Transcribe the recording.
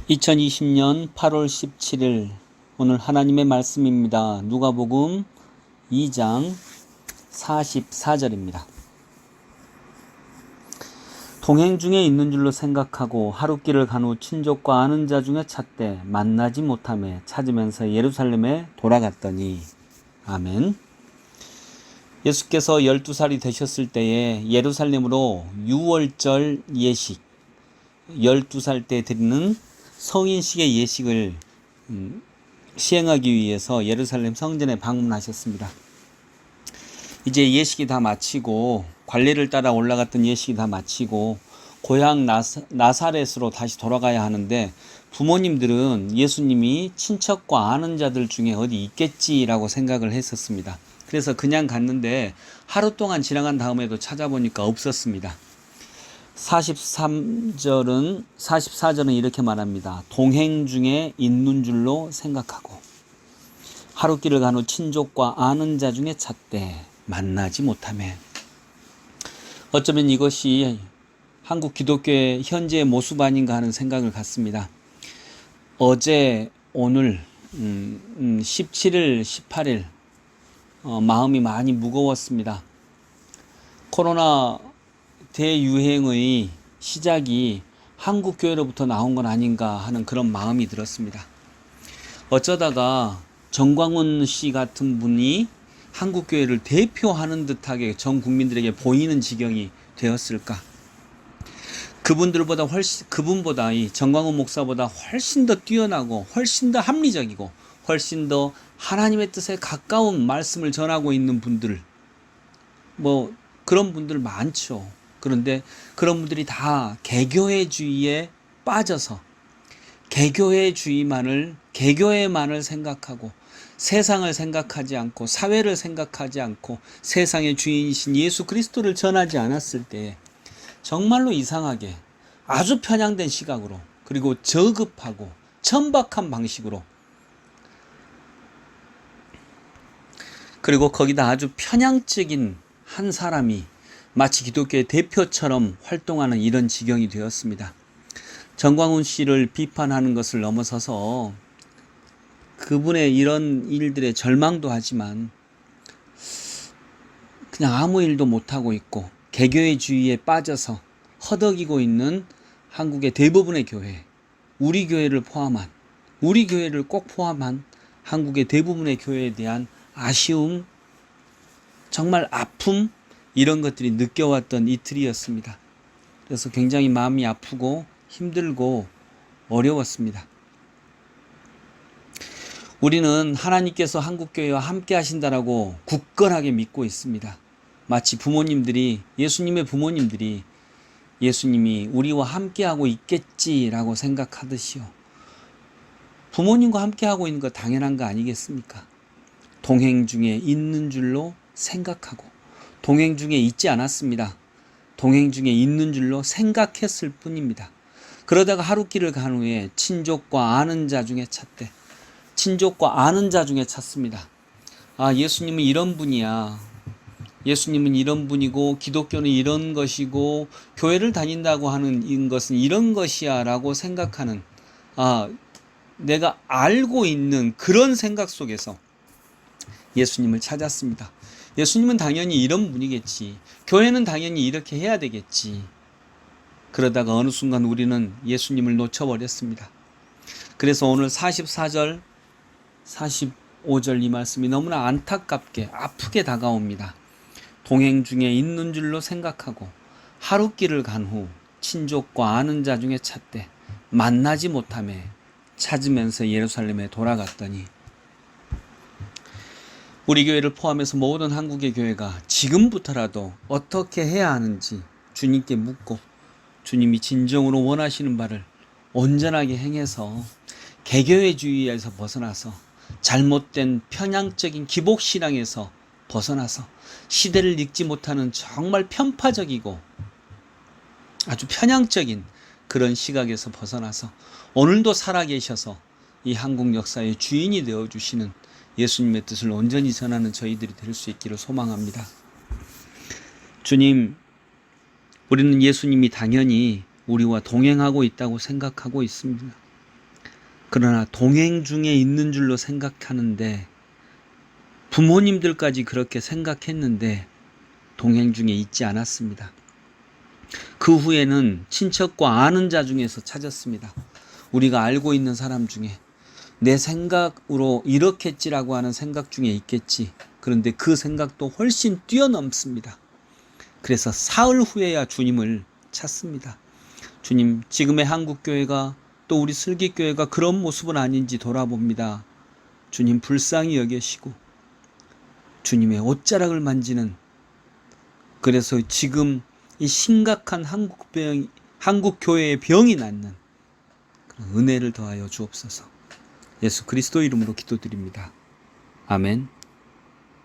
2020년 8월 17일 오늘 하나님의 말씀입니다. 누가복음 2장 44절입니다. 동행 중에 있는 줄로 생각하고 하룻길을 간 후 친족과 아는 자 중에 찾되 만나지 못하며 찾으면서 예루살렘에 돌아갔더니. 아멘. 예수께서 12살이 되셨을 때에 예루살렘으로 유월절 예식, 12살 때 드리는 성인식의 예식을 시행하기 위해서 예루살렘 성전에 방문하셨습니다. 이제 예식이 다 마치고 관례를 따라 올라갔던 예식이 다 마치고 고향 나사렛으로 다시 돌아가야 하는데 부모님들은 예수님이 친척과 아는 자들 중에 어디 있겠지라고 생각을 했었습니다. 그래서 그냥 갔는데 하루 동안 지나간 다음에도 찾아보니까 없었습니다. 44절은 이렇게 말합니다. 동행 중에 있는 줄로 생각하고 하룻길을 간 후 친족과 아는 자 중에 찾되 만나지 못하며. 어쩌면 이것이 한국 기독교의 현재의 모습 아닌가 하는 생각을 갖습니다. 어제 오늘 17일 18일 마음이 많이 무거웠습니다. 코로나 대유행의 시작이 한국 교회로부터 나온 건 아닌가 하는 그런 마음이 들었습니다. 어쩌다가 정광훈 씨 같은 분이 한국 교회를 대표하는 듯하게 전 국민들에게 보이는 지경이 되었을까? 그분보다 이 정광훈 목사보다 훨씬 더 뛰어나고 훨씬 더 합리적이고 훨씬 더 하나님의 뜻에 가까운 말씀을 전하고 있는 분들, 그런 분들 많죠. 그런데 그런 분들이 다 개교회주의에 빠져서 개교회만을 생각하고 세상을 생각하지 않고 사회를 생각하지 않고 세상의 주인이신 예수 그리스도를 전하지 않았을 때 정말로 이상하게 아주 편향된 시각으로 그리고 저급하고 천박한 방식으로 그리고 거기다 아주 편향적인 한 사람이 마치 기독교의 대표처럼 활동하는 이런 지경이 되었습니다. 정광훈 씨를 비판하는 것을 넘어서서 그분의 이런 일들에 절망도 하지만 그냥 아무 일도 못하고 있고 개교회주의에 빠져서 허덕이고 있는 한국의 대부분의 교회, 우리 교회를 꼭 포함한 한국의 대부분의 교회에 대한 아쉬움, 정말 아픔, 이런 것들이 느껴왔던 이틀이었습니다. 그래서 굉장히 마음이 아프고 힘들고 어려웠습니다. 우리는 하나님께서 한국교회와 함께 하신다라고 굳건하게 믿고 있습니다. 마치 예수님의 부모님들이 예수님이 우리와 함께하고 있겠지라고 생각하듯이요. 부모님과 함께하고 있는 거 당연한 거 아니겠습니까? 동행 중에 있는 줄로 생각하고 동행 중에 있지 않았습니다. 동행 중에 있는 줄로 생각했을 뿐입니다. 그러다가 하룻길을 간 후에 친족과 아는 자 중에 찾되 친족과 아는 자 중에 찾습니다. 예수님은 이런 분이야. 예수님은 이런 분이고 기독교는 이런 것이고 교회를 다닌다고 하는 것은 이런 것이야 라고 생각하는 내가 알고 있는 그런 생각 속에서 예수님을 찾았습니다. 예수님은 당연히 이런 분이겠지. 교회는 당연히 이렇게 해야 되겠지. 그러다가 어느 순간 우리는 예수님을 놓쳐버렸습니다. 그래서 오늘 44절, 45절 이 말씀이 너무나 안타깝게 아프게 다가옵니다. 동행 중에 있는 줄로 생각하고 하룻길을 간 후 친족과 아는 자 중에 찾되 만나지 못하며 찾으면서 예루살렘에 돌아갔더니. 우리 교회를 포함해서 모든 한국의 교회가 지금부터라도 어떻게 해야 하는지 주님께 묻고 주님이 진정으로 원하시는 바를 온전하게 행해서 개교회주의에서 벗어나서 잘못된 편향적인 기복신앙에서 벗어나서 시대를 읽지 못하는 정말 편파적이고 아주 편향적인 그런 시각에서 벗어나서 오늘도 살아계셔서 이 한국 역사의 주인이 되어주시는 예수님의 뜻을 온전히 전하는 저희들이 될 수 있기를 소망합니다. 주님, 우리는 예수님이 당연히 우리와 동행하고 있다고 생각하고 있습니다. 그러나 동행 중에 있는 줄로 생각하는데 부모님들까지 그렇게 생각했는데 동행 중에 있지 않았습니다. 그 후에는 친척과 아는 자 중에서 찾았습니다. 우리가 알고 있는 사람 중에 내 생각으로 이렇겠지라고 하는 생각 중에 있겠지. 그런데 그 생각도 훨씬 뛰어넘습니다. 그래서 사흘 후에야 주님을 찾습니다. 주님, 지금의 한국교회가 또 우리 슬기교회가 그런 모습은 아닌지 돌아봅니다. 주님 불쌍히 여기시고 주님의 옷자락을 만지는, 그래서 지금 이 심각한 한국교회의 병이 낫는 그런 은혜를 더하여 주옵소서. 예수 그리스도 이름으로 기도드립니다. 아멘.